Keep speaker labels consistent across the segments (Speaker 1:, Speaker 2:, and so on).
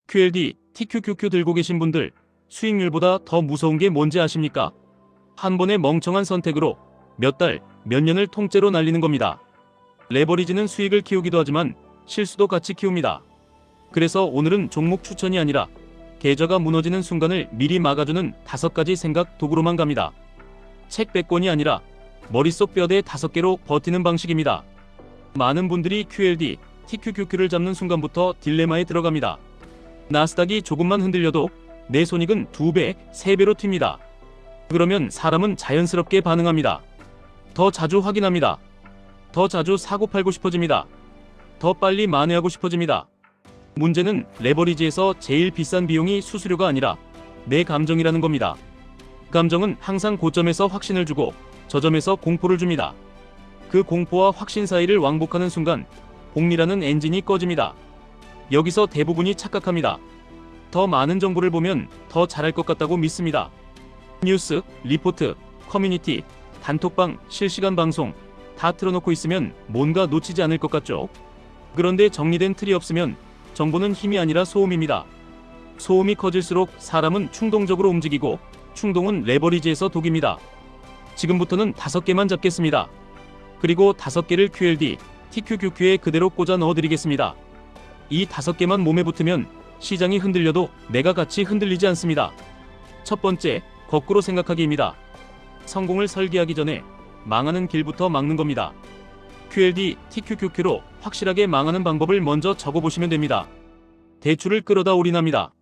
Speaker 1: QLD, TQQQ 들고 계신 분들, 수익률보다 더 무서운 게 뭔지 아십니까? 한 번의 멍청한 선택으로 몇 달, 몇 년을 통째로 날리는 겁니다. 레버리지는 수익을 키우기도 하지만 실수도 같이 키웁니다. 그래서 오늘은 종목 추천이 아니라 계좌가 무너지는 순간을 미리 막아주는 5가지 생각 도구로만 갑니다. 책 100권이 아니라 머릿속 뼈대 5개로 버티는 방식입니다. 많은 분들이 QLD, TQQQ를 잡는 순간부터 딜레마에 들어갑니다. 나스닥이 조금만 흔들려도 내 손익은 2배, 3배로 튑니다. 그러면 사람은 자연스럽게 반응합니다. 더 자주 확인합니다. 더 자주 사고 팔고 싶어집니다. 더 빨리 만회하고 싶어집니다. 문제는 레버리지에서 제일 비싼 비용이 수수료가 아니라 내 감정이라는 겁니다. 감정은 항상 고점에서 확신을 주고 저점에서 공포를 줍니다. 그 공포와 확신 사이를 왕복하는 순간 복리라는 엔진이 꺼집니다. 여기서 대부분이 착각합니다. 더 많은 정보를 보면 더 잘할 것 같다고 믿습니다. 뉴스, 리포트, 커뮤니티, 단톡방, 실시간 방송 다 틀어놓고 있으면 뭔가 놓치지 않을 것 같죠? 그런데 정리된 틀이 없으면 정보는 힘이 아니라 소음입니다. 소음이 커질수록 사람은 충동적으로 움직이고 충동은 레버리지에서 독입니다. 지금부터는 5개만 잡겠습니다. 그리고 5개를 QLD, TQQQ에 그대로 꽂아 넣어드리겠습니다. 이 5개만 몸에 붙으면 시장이 흔들려도 내가 같이 흔들리지 않습니다. 첫 번째, 거꾸로 생각하기입니다. 성공을 설계하기 전에 망하는 길부터 막는 겁니다. QLD, TQQQ로 확실하게 망하는 방법을 먼저 적어보시면 됩니다. 대출을 끌어다 올인합니다.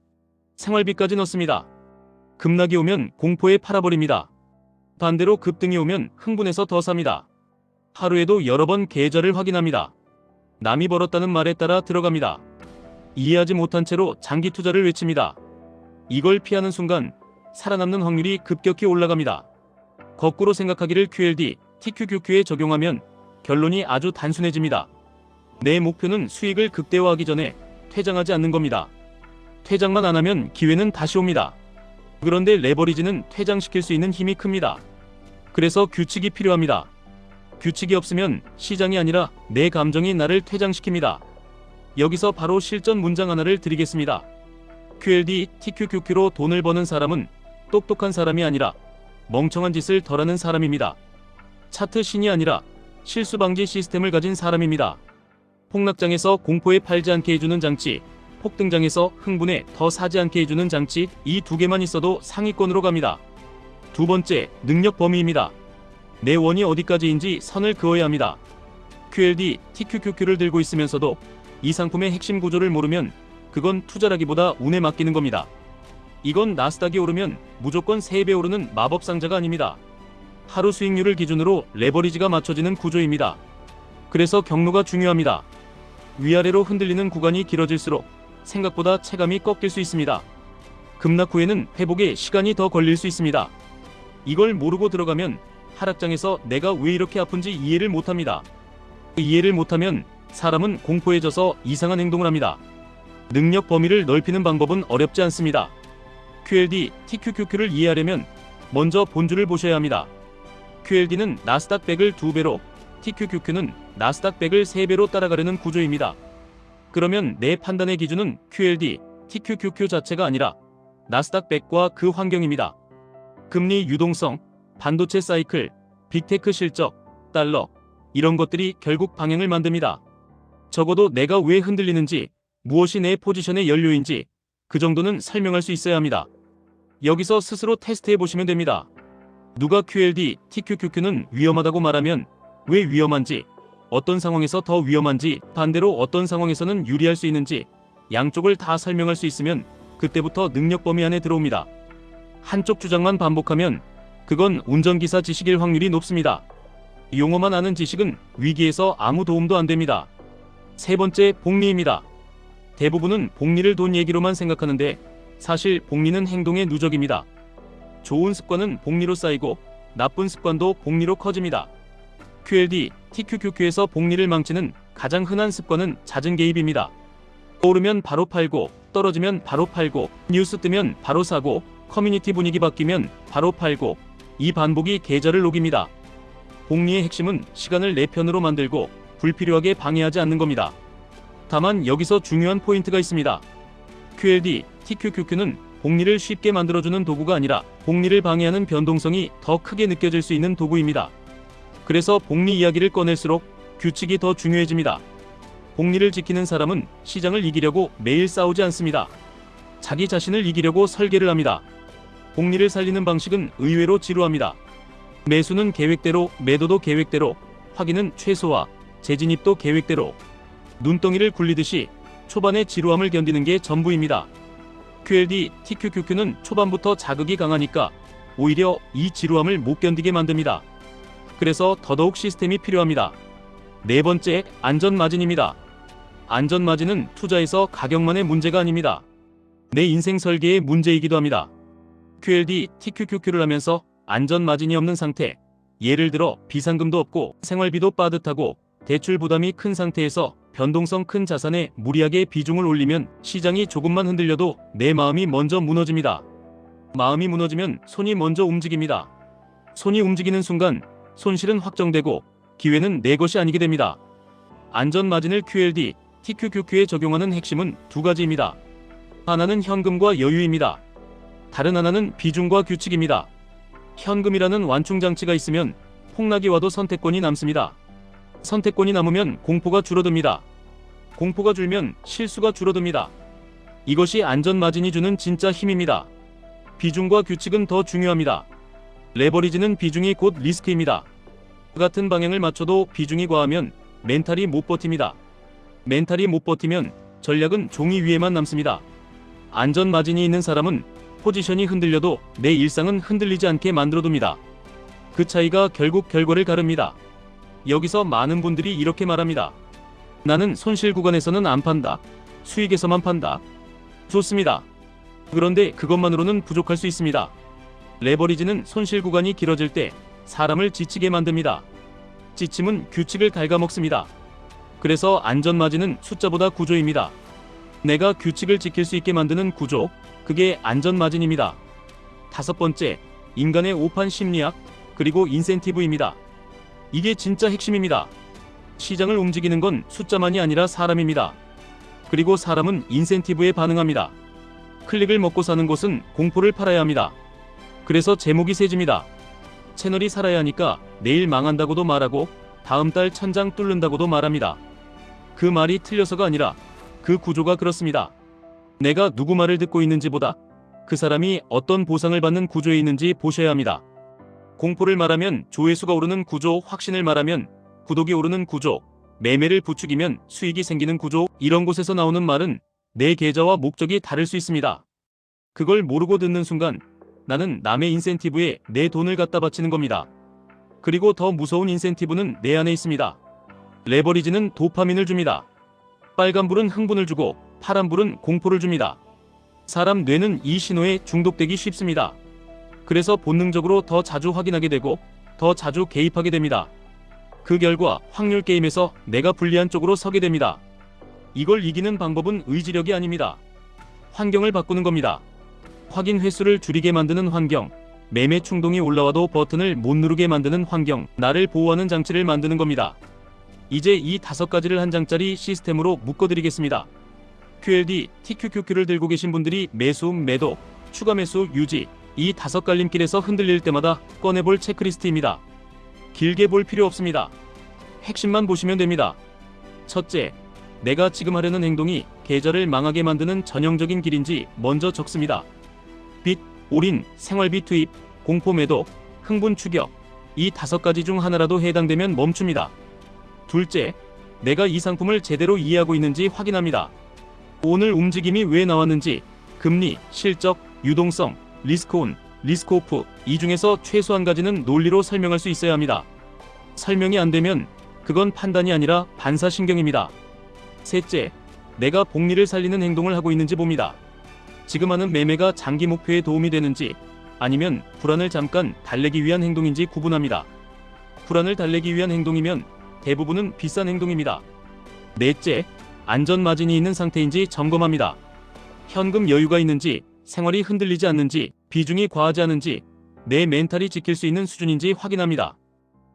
Speaker 1: 생활비까지 넣습니다. 급락이 오면 공포에 팔아버립니다. 반대로 급등이 오면 흥분해서 더 삽니다. 하루에도 여러 번 계좌를 확인합니다. 남이 벌었다는 말에 따라 들어갑니다. 이해하지 못한 채로 장기 투자를 외칩니다. 이걸 피하는 순간 살아남는 확률이 급격히 올라갑니다. 거꾸로 생각하기를 QLD, TQQQ에 적용하면 결론이 아주 단순해집니다. 내 목표는 수익을 극대화하기 전에 퇴장하지 않는 겁니다. 퇴장만 안 하면 기회는 다시 옵니다. 그런데 레버리지는 퇴장시킬 수 있는 힘이 큽니다. 그래서 규칙이 필요합니다. 규칙이 없으면 시장이 아니라 내 감정이 나를 퇴장시킵니다. 여기서 바로 실전 문장 하나를 드리겠습니다. QLD, TQQQ로 돈을 버는 사람은 똑똑한 사람이 아니라 멍청한 짓을 덜하는 사람입니다. 차트 신이 아니라 실수 방지 시스템을 가진 사람입니다. 폭락장에서 공포에 팔지 않게 해주는 장치, 폭등장에서 흥분에 더 사지 않게 해주는 장치, 이 2개만 있어도 상위권으로 갑니다. 두 번째, 능력 범위입니다. 내 원이 어디까지인지 선을 그어야 합니다. QLD, TQQQ를 들고 있으면서도 이 상품의 핵심 구조를 모르면 그건 투자라기보다 운에 맡기는 겁니다. 이건 나스닥이 오르면 무조건 3배 오르는 마법 상자가 아닙니다. 하루 수익률을 기준으로 레버리지가 맞춰지는 구조입니다. 그래서 경로가 중요합니다. 위아래로 흔들리는 구간이 길어질수록 생각보다 체감이 꺾일 수 있습니다. 급락 후에는 회복에 시간이 더 걸릴 수 있습니다. 이걸 모르고 들어가면 하락장에서 내가 왜 이렇게 아픈지 이해를 못합니다. 이해를 못하면 사람은 공포에 져서 이상한 행동을 합니다. 능력 범위를 넓히는 방법은 어렵지 않습니다. QLD, TQQQ를 이해하려면 먼저 본주를 보셔야 합니다. QLD는 나스닥 100을 2배로, TQQQ는 나스닥 100을 3배로 따라가려는 구조입니다. 그러면 내 판단의 기준은 QLD, TQQQ 자체가 아니라 나스닥 100과 그 환경입니다. 금리 유동성, 반도체 사이클, 빅테크 실적, 달러, 이런 것들이 결국 방향을 만듭니다. 적어도 내가 왜 흔들리는지, 무엇이 내 포지션의 연료인지 그 정도는 설명할 수 있어야 합니다. 여기서 스스로 테스트해 보시면 됩니다. 누가 QLD, TQQQ는 위험하다고 말하면 왜 위험한지, 어떤 상황에서 더 위험한지, 반대로 어떤 상황에서는 유리할 수 있는지 양쪽을 다 설명할 수 있으면 그때부터 능력 범위 안에 들어옵니다. 한쪽 주장만 반복하면 그건 운전기사 지식일 확률이 높습니다. 용어만 아는 지식은 위기에서 아무 도움도 안 됩니다. 세 번째, 복리입니다. 대부분은 복리를 돈 얘기로만 생각하는데 사실 복리는 행동의 누적입니다. 좋은 습관은 복리로 쌓이고 나쁜 습관도 복리로 커집니다. QLD, TQQQ에서 복리를 망치는 가장 흔한 습관은 잦은 개입입니다. 오르면 바로 팔고, 떨어지면 바로 팔고, 뉴스 뜨면 바로 사고, 커뮤니티 분위기 바뀌면 바로 팔고, 이 반복이 계좌를 녹입니다. 복리의 핵심은 시간을 내 편으로 만들고 불필요하게 방해하지 않는 겁니다. 다만 여기서 중요한 포인트가 있습니다. QLD, TQQQ는 복리를 쉽게 만들어주는 도구가 아니라 복리를 방해하는 변동성이 더 크게 느껴질 수 있는 도구입니다. 그래서 복리 이야기를 꺼낼수록 규칙이 더 중요해집니다. 복리를 지키는 사람은 시장을 이기려고 매일 싸우지 않습니다. 자기 자신을 이기려고 설계를 합니다. 복리를 살리는 방식은 의외로 지루합니다. 매수는 계획대로, 매도도 계획대로, 확인은 최소화, 재진입도 계획대로. 눈덩이를 굴리듯이 초반의 지루함을 견디는 게 전부입니다. QLD, TQQQ는 초반부터 자극이 강하니까 오히려 이 지루함을 못 견디게 만듭니다. 그래서 더더욱 시스템이 필요합니다. 네 번째, 안전마진입니다. 안전마진은 투자에서 가격만의 문제가 아닙니다. 내 인생 설계의 문제이기도 합니다. QLD, TQQQ를 하면서 안전마진이 없는 상태, 예를 들어 비상금도 없고 생활비도 빠듯하고 대출 부담이 큰 상태에서 변동성 큰 자산에 무리하게 비중을 올리면 시장이 조금만 흔들려도 내 마음이 먼저 무너집니다. 마음이 무너지면 손이 먼저 움직입니다. 손이 움직이는 순간 손실은 확정되고 기회는 내 것이 아니게 됩니다. 안전마진을 QLD, TQQQ에 적용하는 핵심은 두 가지입니다. 하나는 현금과 여유입니다. 다른 하나는 비중과 규칙입니다. 현금이라는 완충장치가 있으면 폭락이 와도 선택권이 남습니다. 선택권이 남으면 공포가 줄어듭니다. 공포가 줄면 실수가 줄어듭니다. 이것이 안전마진이 주는 진짜 힘입니다. 비중과 규칙은 더 중요합니다. 레버리지는 비중이 곧 리스크입니다. 같은 방향을 맞춰도 비중이 과하면 멘탈이 못 버팁니다. 멘탈이 못 버티면 전략은 종이 위에만 남습니다. 안전마진이 있는 사람은 포지션이 흔들려도 내 일상은 흔들리지 않게 만들어둡니다. 그 차이가 결국 결과를 가릅니다. 여기서 많은 분들이 이렇게 말합니다. 나는 손실 구간에서는 안 판다. 수익에서만 판다. 좋습니다. 그런데 그것만으로는 부족할 수 있습니다. 레버리지는 손실 구간이 길어질 때 사람을 지치게 만듭니다. 지침은 규칙을 갉아먹습니다. 그래서 안전마진은 숫자보다 구조입니다. 내가 규칙을 지킬 수 있게 만드는 구조, 그게 안전마진입니다. 다섯 번째, 인간의 오판 심리학, 그리고 인센티브입니다. 이게 진짜 핵심입니다. 시장을 움직이는 건 숫자만이 아니라 사람입니다. 그리고 사람은 인센티브에 반응합니다. 클릭을 먹고 사는 곳은 공포를 팔아야 합니다. 그래서 제목이 세집니다. 채널이 살아야 하니까 내일 망한다고도 말하고 다음 달 천장 뚫는다고도 말합니다. 그 말이 틀려서가 아니라 그 구조가 그렇습니다. 내가 누구 말을 듣고 있는지보다 그 사람이 어떤 보상을 받는 구조에 있는지 보셔야 합니다. 공포를 말하면 조회수가 오르는 구조, 확신을 말하면 구독이 오르는 구조, 매매를 부추기면 수익이 생기는 구조, 이런 곳에서 나오는 말은 내 계좌와 목적이 다를 수 있습니다. 그걸 모르고 듣는 순간 나는 남의 인센티브에 내 돈을 갖다 바치는 겁니다. 그리고 더 무서운 인센티브는 내 안에 있습니다. 레버리지는 도파민을 줍니다. 빨간불은 흥분을 주고 파란불은 공포를 줍니다. 사람 뇌는 이 신호에 중독되기 쉽습니다. 그래서 본능적으로 더 자주 확인하게 되고 더 자주 개입하게 됩니다. 그 결과 확률 게임에서 내가 불리한 쪽으로 서게 됩니다. 이걸 이기는 방법은 의지력이 아닙니다. 환경을 바꾸는 겁니다. 확인 횟수를 줄이게 만드는 환경, 매매 충동이 올라와도 버튼을 못 누르게 만드는 환경, 나를 보호하는 장치를 만드는 겁니다. 이제 이 5가지를 한 장짜리 시스템으로 묶어드리겠습니다. QLD, TQQQ를 들고 계신 분들이 매수, 매도, 추가 매수, 유지, 이 5갈림길에서 흔들릴 때마다 꺼내볼 체크리스트입니다. 길게 볼 필요 없습니다. 핵심만 보시면 됩니다. 첫째, 내가 지금 하려는 행동이 계좌를 망하게 만드는 전형적인 길인지 먼저 적습니다. 빚, 올인, 생활비 투입, 공포 매도, 흥분 추격, 이 5가지 중 하나라도 해당되면 멈춥니다. 둘째, 내가 이 상품을 제대로 이해하고 있는지 확인합니다. 오늘 움직임이 왜 나왔는지, 금리, 실적, 유동성, 리스크온, 리스크오프, 이 중에서 최소 한 가지는 논리로 설명할 수 있어야 합니다. 설명이 안 되면 그건 판단이 아니라 반사신경입니다. 셋째, 내가 복리를 살리는 행동을 하고 있는지 봅니다. 지금 하는 매매가 장기 목표에 도움이 되는지 아니면 불안을 잠깐 달래기 위한 행동인지 구분합니다. 불안을 달래기 위한 행동이면 대부분은 비싼 행동입니다. 넷째, 안전 마진이 있는 상태인지 점검합니다. 현금 여유가 있는지, 생활이 흔들리지 않는지, 비중이 과하지 않은지, 내 멘탈이 지킬 수 있는 수준인지 확인합니다.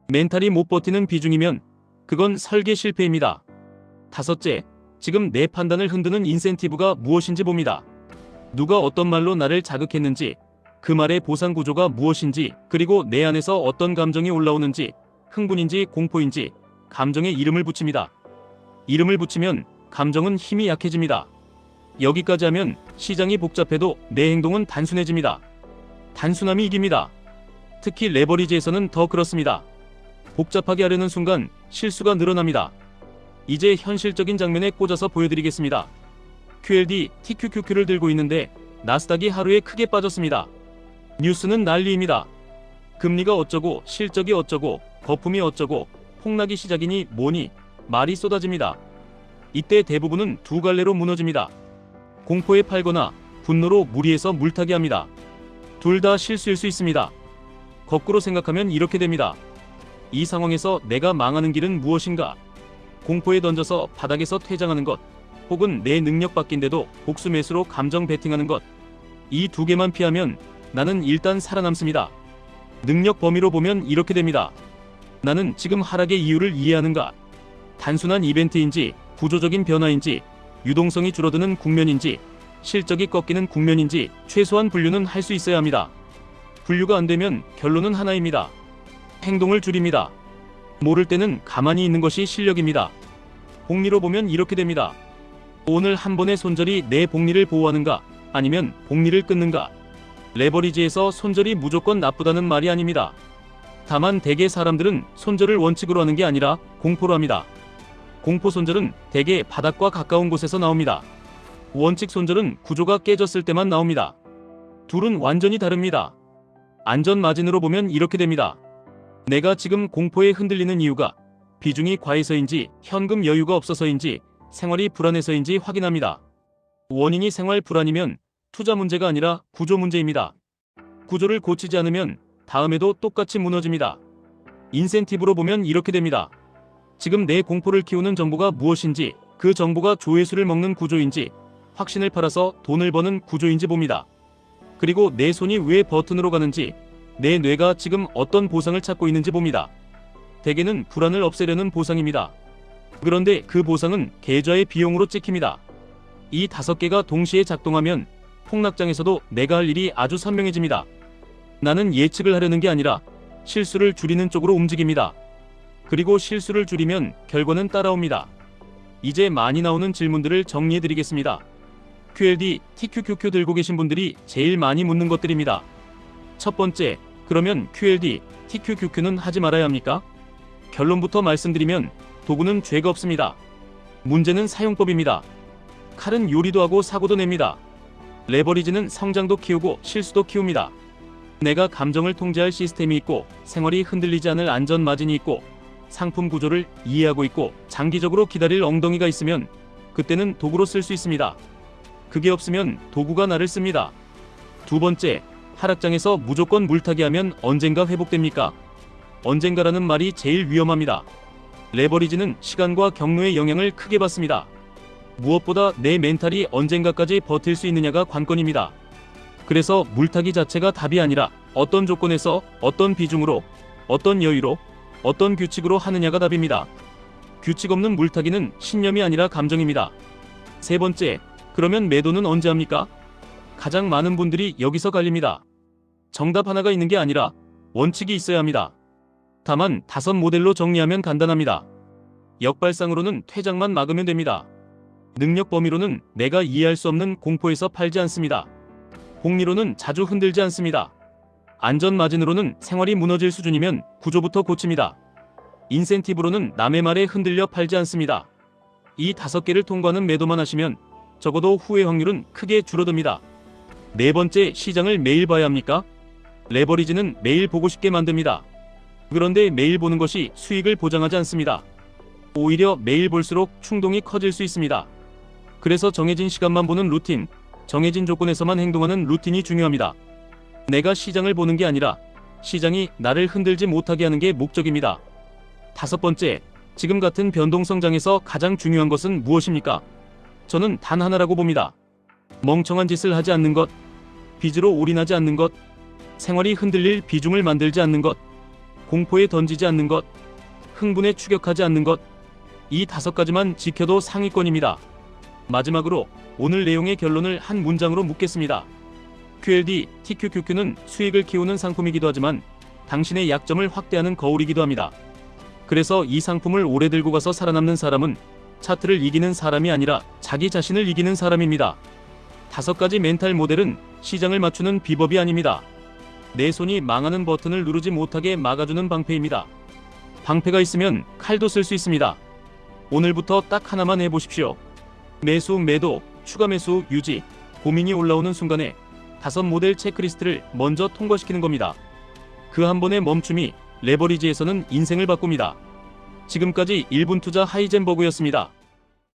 Speaker 1: 멘탈이 못 버티는 비중이면 그건 설계 실패입니다. 다섯째, 지금 내 판단을 흔드는 인센티브가 무엇인지 봅니다. 누가 어떤 말로 나를 자극했는지, 그 말의 보상 구조가 무엇인지, 그리고 내 안에서 어떤 감정이 올라오는지, 흥분인지 공포인지 감정에 이름을 붙입니다. 이름을 붙이면 감정은 힘이 약해집니다. 여기까지 하면 시장이 복잡해도 내 행동은 단순해집니다. 단순함이 이깁니다. 특히 레버리지에서는 더 그렇습니다. 복잡하게 하려는 순간 실수가 늘어납니다. 이제 현실적인 장면에 꽂아서 보여드리겠습니다. QLD TQQQ를 들고 있는데 나스닥이 하루에 크게 빠졌습니다. 뉴스는 난리입니다. 금리가 어쩌고 실적이 어쩌고 거품이 어쩌고 폭락이 시작이니 뭐니 말이 쏟아집니다. 이때 대부분은 두 갈래로 무너집니다. 공포에 팔거나 분노로 무리해서 물타기 합니다. 둘 다 실수일 수 있습니다. 거꾸로 생각하면 이렇게 됩니다. 이 상황에서 내가 망하는 길은 무엇인가? 공포에 던져서 바닥에서 퇴장하는 것, 혹은 내 능력 바뀐데도 복수 매수로 감정 베팅하는 것. 이 두 개만 피하면 나는 일단 살아남습니다. 능력 범위로 보면 이렇게 됩니다. 나는 지금 하락의 이유를 이해하는가? 단순한 이벤트인지, 구조적인 변화인지, 유동성이 줄어드는 국면인지, 실적이 꺾이는 국면인지 최소한 분류는 할 수 있어야 합니다. 분류가 안 되면 결론은 하나입니다. 행동을 줄입니다. 모를 때는 가만히 있는 것이 실력입니다. 복리로 보면 이렇게 됩니다. 오늘 한 번의 손절이 내 복리를 보호하는가, 아니면 복리를 끊는가? 레버리지에서 손절이 무조건 나쁘다는 말이 아닙니다. 다만 대개 사람들은 손절을 원칙으로 하는 게 아니라 공포로 합니다. 공포 손절은 대개 바닥과 가까운 곳에서 나옵니다. 원칙 손절은 구조가 깨졌을 때만 나옵니다. 둘은 완전히 다릅니다. 안전 마진으로 보면 이렇게 됩니다. 내가 지금 공포에 흔들리는 이유가 비중이 과해서인지, 현금 여유가 없어서인지, 생활이 불안해서인지 확인합니다. 원인이 생활 불안이면 투자 문제가 아니라 구조 문제입니다. 구조를 고치지 않으면 다음에도 똑같이 무너집니다. 인센티브로 보면 이렇게 됩니다. 지금 내 공포를 키우는 정보가 무엇인지, 그 정보가 조회수를 먹는 구조인지, 확신을 팔아서 돈을 버는 구조인지 봅니다. 그리고 내 손이 왜 버튼으로 가는지, 내 뇌가 지금 어떤 보상을 찾고 있는지 봅니다. 대개는 불안을 없애려는 보상입니다. 그런데 그 보상은 계좌의 비용으로 찍힙니다. 이 5개가 동시에 작동하면 폭락장에서도 내가 할 일이 아주 선명해집니다. 나는 예측을 하려는 게 아니라 실수를 줄이는 쪽으로 움직입니다. 그리고 실수를 줄이면 결과는 따라옵니다. 이제 많이 나오는 질문들을 정리해드리겠습니다. QLD, TQQQ 들고 계신 분들이 제일 많이 묻는 것들입니다. 첫 번째, 그러면 QLD, TQQQ는 하지 말아야 합니까? 결론부터 말씀드리면 도구는 죄가 없습니다. 문제는 사용법입니다. 칼은 요리도 하고 사고도 냅니다. 레버리지는 성장도 키우고 실수도 키웁니다. 내가 감정을 통제할 시스템이 있고, 생활이 흔들리지 않을 안전 마진이 있고, 상품 구조를 이해하고 있고, 장기적으로 기다릴 엉덩이가 있으면 그때는 도구로 쓸 수 있습니다. 그게 없으면 도구가 나를 씁니다. 두 번째, 하락장에서 무조건 물타기 하면 언젠가 회복됩니까? 언젠가라는 말이 제일 위험합니다. 레버리지는 시간과 경로의 영향을 크게 받습니다. 무엇보다 내 멘탈이 언젠가까지 버틸 수 있느냐가 관건입니다. 그래서 물타기 자체가 답이 아니라 어떤 조건에서, 어떤 비중으로, 어떤 여유로, 어떤 규칙으로 하느냐가 답입니다. 규칙 없는 물타기는 신념이 아니라 감정입니다. 세 번째, 그러면 매도는 언제 합니까? 가장 많은 분들이 여기서 갈립니다. 정답 하나가 있는 게 아니라 원칙이 있어야 합니다. 다만 5모델로 정리하면 간단합니다. 역발상으로는 퇴장만 막으면 됩니다. 능력 범위로는 내가 이해할 수 없는 공포에서 팔지 않습니다. 복리로는 자주 흔들지 않습니다. 안전 마진으로는 생활이 무너질 수준이면 구조부터 고칩니다. 인센티브로는 남의 말에 흔들려 팔지 않습니다. 이 5개를 통과하는 매도만 하시면 적어도 후회 확률은 크게 줄어듭니다. 네 번째, 시장을 매일 봐야 합니까? 레버리지는 매일 보고 싶게 만듭니다. 그런데 매일 보는 것이 수익을 보장하지 않습니다. 오히려 매일 볼수록 충동이 커질 수 있습니다. 그래서 정해진 시간만 보는 루틴, 정해진 조건에서만 행동하는 루틴이 중요합니다. 내가 시장을 보는 게 아니라 시장이 나를 흔들지 못하게 하는 게 목적입니다. 다섯 번째, 지금 같은 변동성장에서 가장 중요한 것은 무엇입니까? 저는 단 하나라고 봅니다. 멍청한 짓을 하지 않는 것, 빚으로 올인하지 않는 것, 생활이 흔들릴 비중을 만들지 않는 것, 공포에 던지지 않는 것, 흥분에 추격하지 않는 것, 이 5가지만 지켜도 상위권입니다. 마지막으로 오늘 내용의 결론을 한 문장으로 묻겠습니다. QLD, TQQQ는 수익을 키우는 상품이기도 하지만 당신의 약점을 확대하는 거울이기도 합니다. 그래서 이 상품을 오래 들고 가서 살아남는 사람은 차트를 이기는 사람이 아니라 자기 자신을 이기는 사람입니다. 5가지 멘탈 모델은 시장을 맞추는 비법이 아닙니다. 내 손이 망하는 버튼을 누르지 못하게 막아주는 방패입니다. 방패가 있으면 칼도 쓸 수 있습니다. 오늘부터 딱 하나만 해보십시오. 매수, 매도, 추가 매수, 유지, 고민이 올라오는 순간에 5 모델 체크리스트를 먼저 통과시키는 겁니다. 그 한 번의 멈춤이 레버리지에서는 인생을 바꿉니다. 지금까지 1분 투자 하이젠버그였습니다.